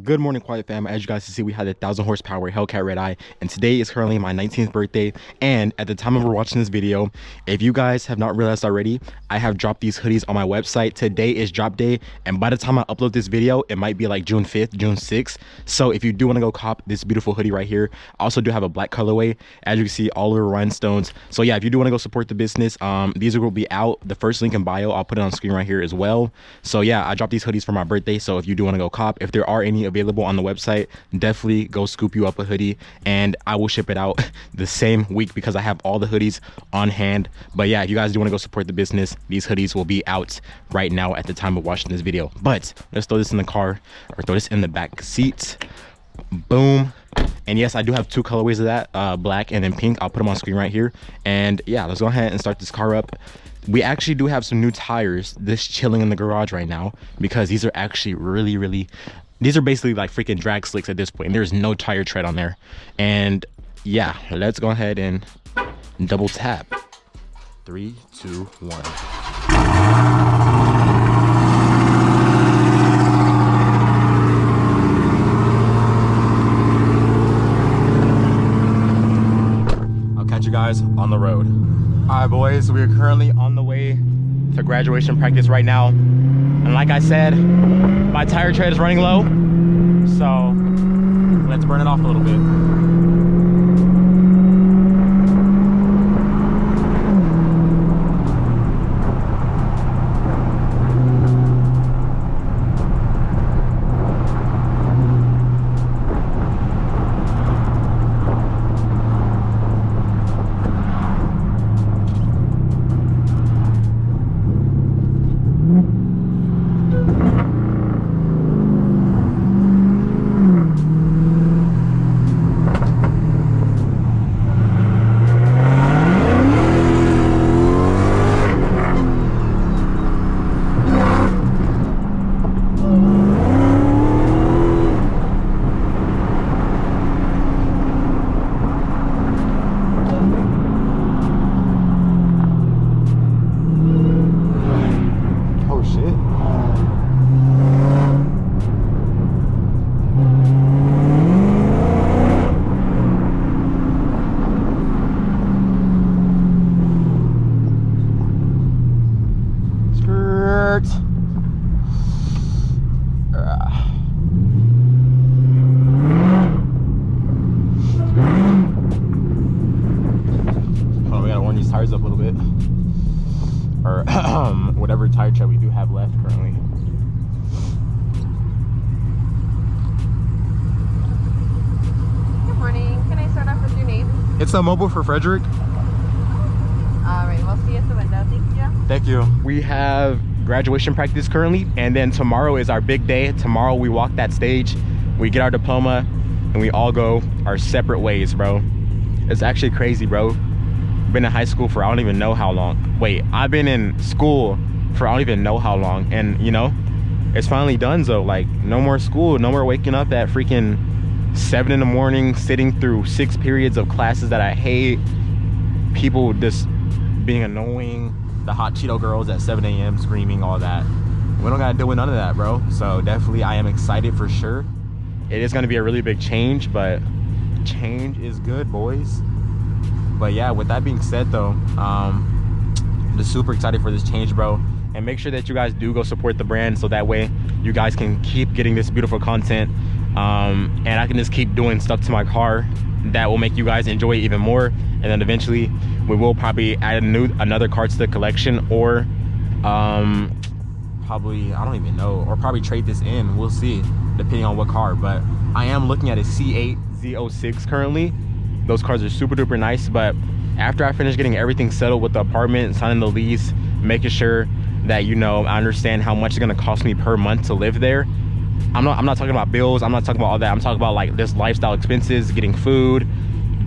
Good morning, Quiet Fam. As you guys can see, we had a 1,000 horsepower Hellcat Red Eye, and today is currently my 19th birthday. And at the time of we're watching this video, if you guys have not realized already, I have dropped these hoodies on my website. Today is drop day, and by the time I upload this video, it might be like June 5th, June 6th. So if you do want to go cop this beautiful hoodie right here, I also do have a black colorway. As you can see, all over rhinestones. So yeah, if you do want to go support the business, these will be out. The first link in bio, I'll put it on screen right here as well. So yeah, I dropped these hoodies for my birthday. So if you do want to go cop, if there are any available on the website, definitely go scoop you up a hoodie, and I will ship it out the same week because I have all the hoodies on hand. But yeah, if you guys do want to go support the business, these hoodies will be out right now at the time of watching this video. But let's throw this in the car, or throw this in the back seat. Boom. And yes, I do have two colorways of that, black and then pink. I'll put them on screen right here. And yeah, let's go ahead and start this car up. We actually do have some new tires this chilling in the garage right now, because these are actually really, these are basically like freaking drag slicks at this point. There's no tire tread on there. And yeah, let's go ahead and double tap. 3, 2, 1. You guys on the road. All right, boys, we are currently on the way to graduation practice right now, and like I said, my tire tread is running low, so let's burn it off a little bit. Tires up a little bit, or whatever tire tread we do have left currently. Good morning. Can I start off with your name? It's a mobile for Frederick. All right, we'll see you at the window. Thank you. Thank you. We have graduation practice currently, and then tomorrow is our big day. Tomorrow we walk that stage, we get our diploma, and we all go our separate ways, bro. It's actually crazy, bro. Been in high school for I don't even know how long. Wait, I've been in school for I don't even know how long, and you know, it's finally done. So like, no more school, no more waking up at freaking 7 in the morning, sitting through 6 periods of classes that I hate, people just being annoying, the hot Cheeto girls at 7 a.m. screaming, all that. We don't gotta deal with none of that, bro. So definitely I am excited for sure. It is gonna be a really big change, but change is good, boys. But yeah, with that being said though, I'm just super excited for this change, bro. And make sure that you guys do go support the brand, so that way you guys can keep getting this beautiful content, and I can just keep doing stuff to my car that will make you guys enjoy it even more. And then eventually we will probably add another car to the collection, or probably, I don't even know, or probably trade this in. We'll see, depending on what car. But I am looking at a C8 Z06 currently. Those cars are super duper nice, but after I finish getting everything settled with the apartment, signing the lease, making sure that, you know, I understand how much it's gonna cost me per month to live there. I'm not talking about bills, I'm not talking about all that. I'm talking about like this lifestyle expenses, getting food,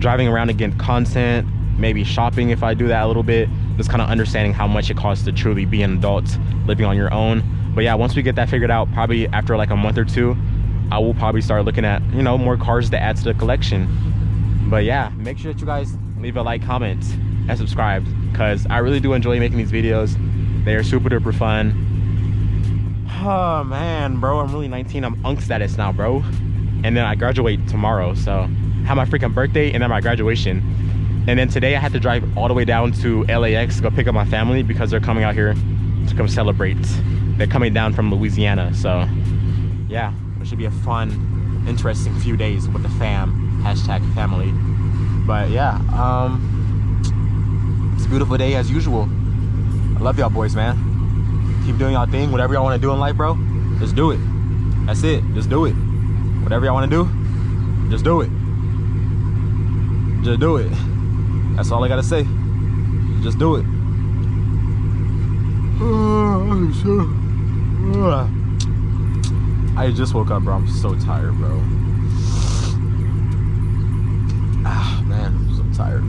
driving around to get content, maybe shopping if I do that a little bit, just kind of understanding how much it costs to truly be an adult living on your own. But yeah, once we get that figured out, probably after like a month or two, I will probably start looking at, you know, more cars to add to the collection. But yeah, make sure that you guys leave a like, comment, and subscribe, because I really do enjoy making these videos. They are super duper fun. Oh man, bro, I'm really 19. I'm unk status now, bro. And then I graduate tomorrow, so I have my freaking birthday and then my graduation. And then today I had to drive all the way down to LAX to go pick up my family because they're coming out here to come celebrate. They're coming down from Louisiana, so yeah, it should be a fun, interesting few days with the fam, hashtag family. But yeah, it's a beautiful day as usual. I love y'all boys, man. Keep doing y'all thing. Whatever y'all want to do in life, bro, just do it. That's it. Just do it. Whatever y'all want to do, just do it. Just do it. That's all I gotta say. Just do it. I just woke up, bro. I'm so tired, bro. Ah, man, I'm so tired.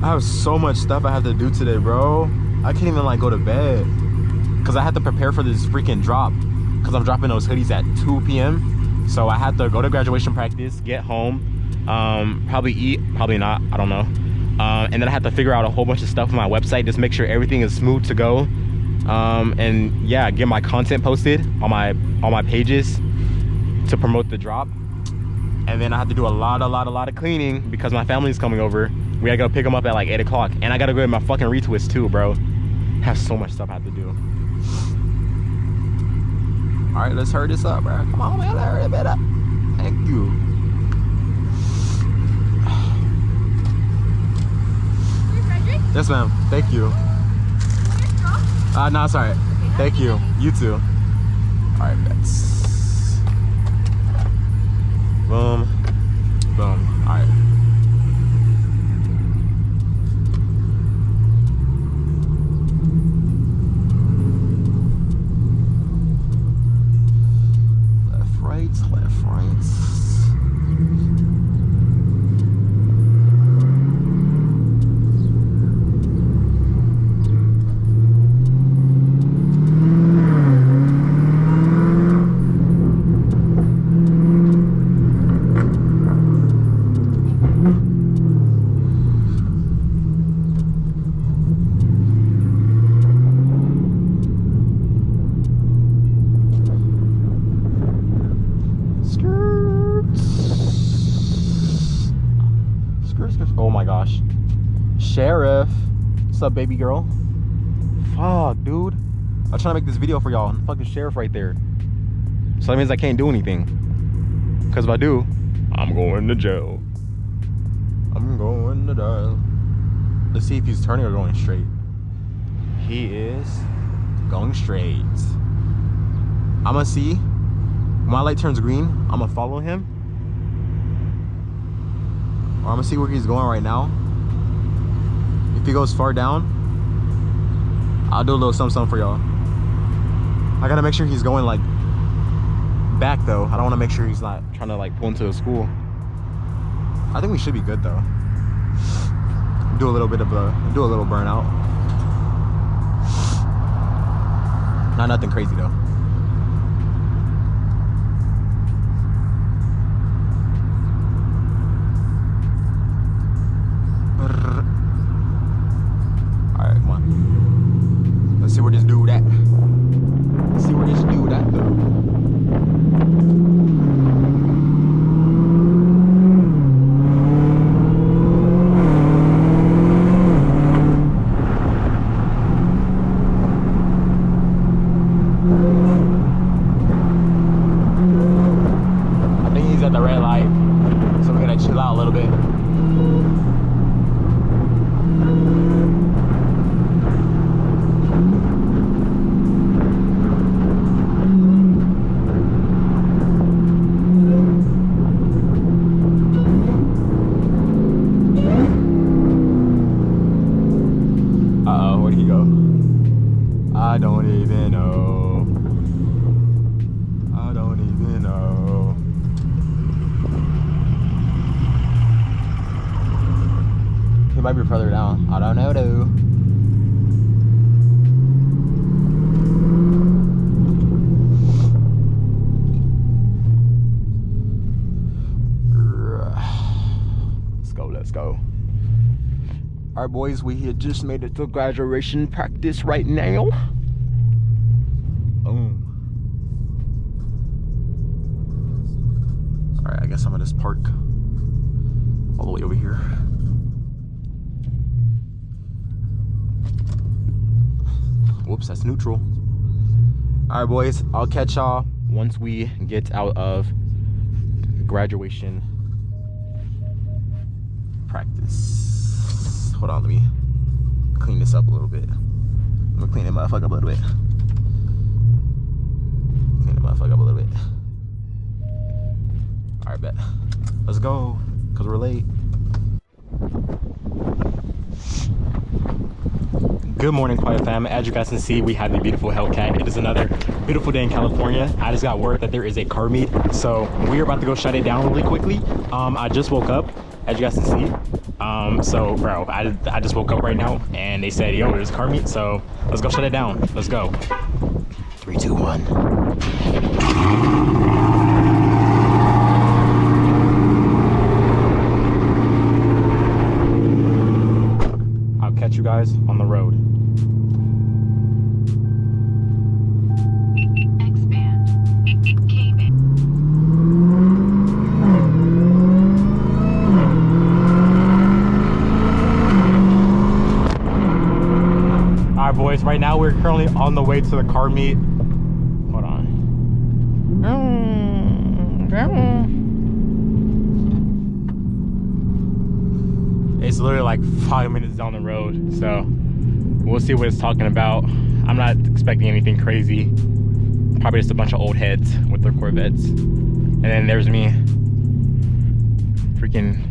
I have so much stuff I have to do today, bro. I can't even like go to bed because I had to prepare for this freaking drop because I'm dropping those hoodies at 2 p.m. So I had to go to graduation practice, get home, probably eat, probably not, I don't know. And then I had to figure out a whole bunch of stuff on my website, just make sure everything is smooth to go. And yeah, get my content posted on my pages to promote the drop. And then I have to do a lot of cleaning because my family's coming over. We gotta go pick them up at like 8 o'clock. And I gotta go get my fucking retwist too, bro. I have so much stuff I have to do. All right, let's hurry this up, bro. Come on, man, let's hurry it up. Thank you. Yes, ma'am. Thank you. No, it's all right. Thank you. You too. All right, that's boom, boom. All right. Left, right. Oh my gosh. Sheriff. What's up, baby girl? Fuck, dude. I'm trying to make this video for y'all. And fucking sheriff right there. So that means I can't do anything. Because if I do, I'm going to jail. I'm going to jail. Let's see if he's turning or going straight. He is going straight. I'm gonna see. When my light turns green, I'm gonna follow him. Or I'm gonna see where he's going right now. If he goes far down, I'll do a little something for y'all. I gotta make sure he's going like back though. I don't wanna make sure he's not trying to like pull into a school. I think we should be good though. Do a little burnout. Not nothing crazy though. Alright, come on. Let's see where this dude at. Let's see where this dude at though. I think he's at the red light, so we're gonna chill out a little bit. Where'd he go? I don't even know. I don't even know. He might be further down. I don't know though. Let's go. All right, boys, we had just made it to graduation practice right now. guess I'm gonna just park all the way over here. Whoops, that's neutral. All right, boys, I'll catch y'all once we get out of graduation practice. Hold on, let me clean this up a little bit. I'm gonna clean the motherfucker up a little bit. Clean the motherfucker up a little bit. All right, bet. Let's go, cause we're late. Good morning, Quiet Fam. As you guys can see, we have the beautiful Hellcat. It is another beautiful day in California. I just got word that there is a car meet, so we're about to go shut it down really quickly. I just woke up, as you guys can see. So bro, I just woke up right now, and they said, yo, there's a car meet, so let's go shut it down. Let's go. 3, 2, 1. Catch you guys on the road. Expand. K-band. All right, boys. Right now we're currently on the way to the car meet. Hold on. It's literally like 5 minutes down the road, so we'll see what it's talking about. I'm not expecting anything crazy. Probably just a bunch of old heads with their Corvettes. And then there's me, freaking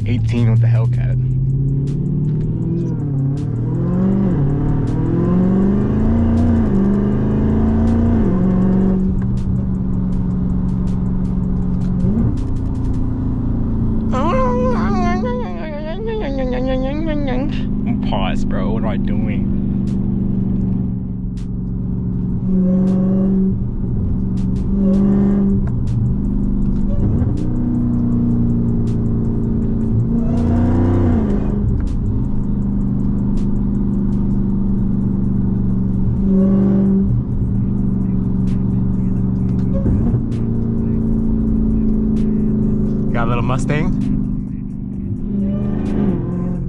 18 with the Hellcat. Pause, bro. What am I doing? Got a little Mustang.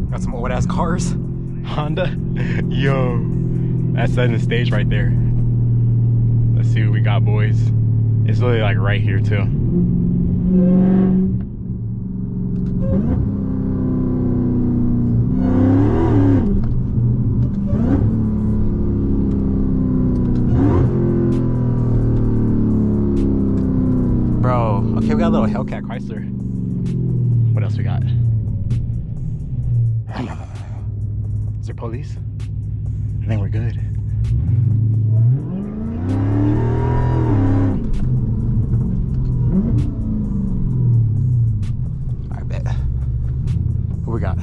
Got some old ass cars. Honda. Yo, that's setting the stage right there. Let's see what we got, boys. It's literally like right here too. Bro, okay, we got a little Hellcat Chrysler. What else we got? Is there police? I think we're good. I bet. What we got?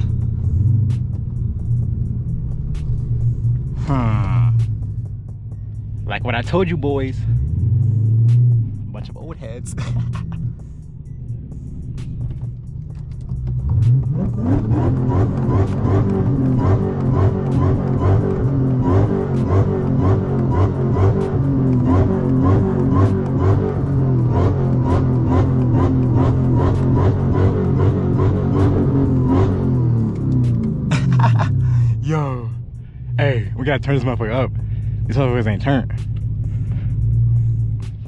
Like what I told you, boys. A bunch of old heads. Yo, hey, we gotta turn this motherfucker up. These motherfuckers ain't turned.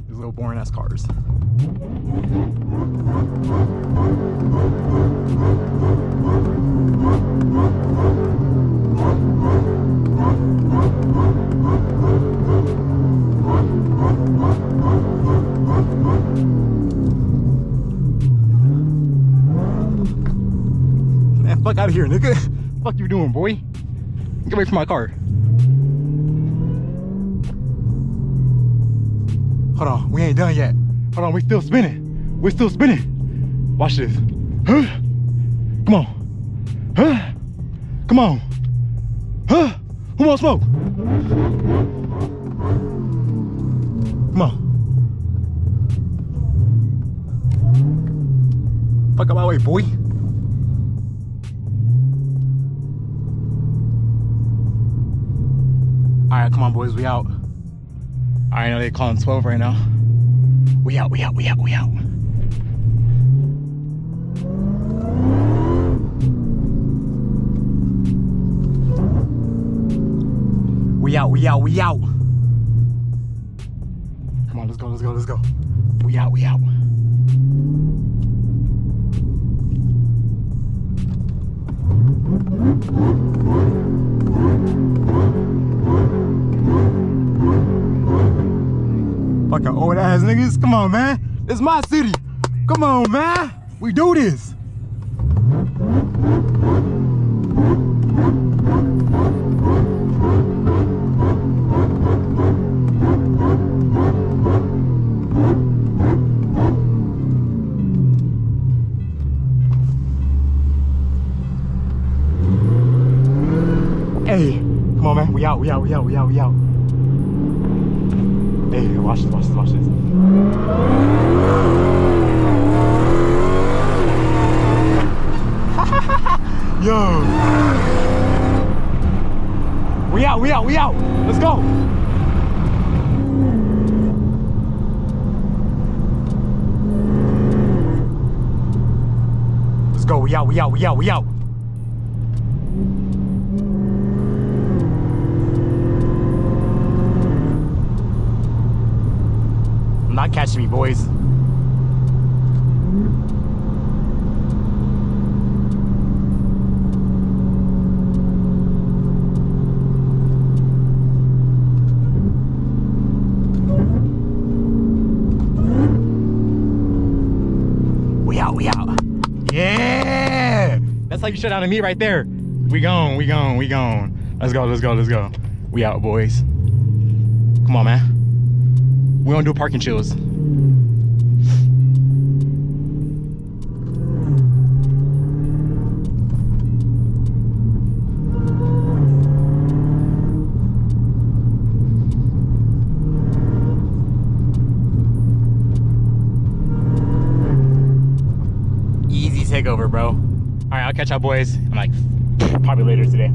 These little boring ass cars. Man, fuck out of here, nigga. Fuck you doing, boy? Get away from my car. Hold on, we ain't done yet. Hold on, we still spinning. We're still spinning. Watch this. Huh? Come on. Huh? Come on. Huh? Who wants smoke? Come on. Fuck out my way, boy. Alright, come on, boys, we out. I know they're calling 12 right now. We out, we out, we out, we out. We out. We out. We out. Come on, let's go. Let's go. Let's go. We out. We out. Fucking old ass niggas. Come on, man. It's my city. Come on, man. We do this. Hey, come on, man. We out. We out. We out. We out. We out. Hey, watch this. Watch this. Watch this. Yo. We out. We out. We out. Let's go. Let's go. We out. We out. We out. We out. Not catching me, boys. We out, we out. Yeah! That's how you shut down to me right there. We gone, we gone, we gone. Let's go, let's go, let's go. We out, boys. Come on, man. We don't do parking chills. Easy takeover, bro. All right, I'll catch y'all boys. I'm like, probably later today.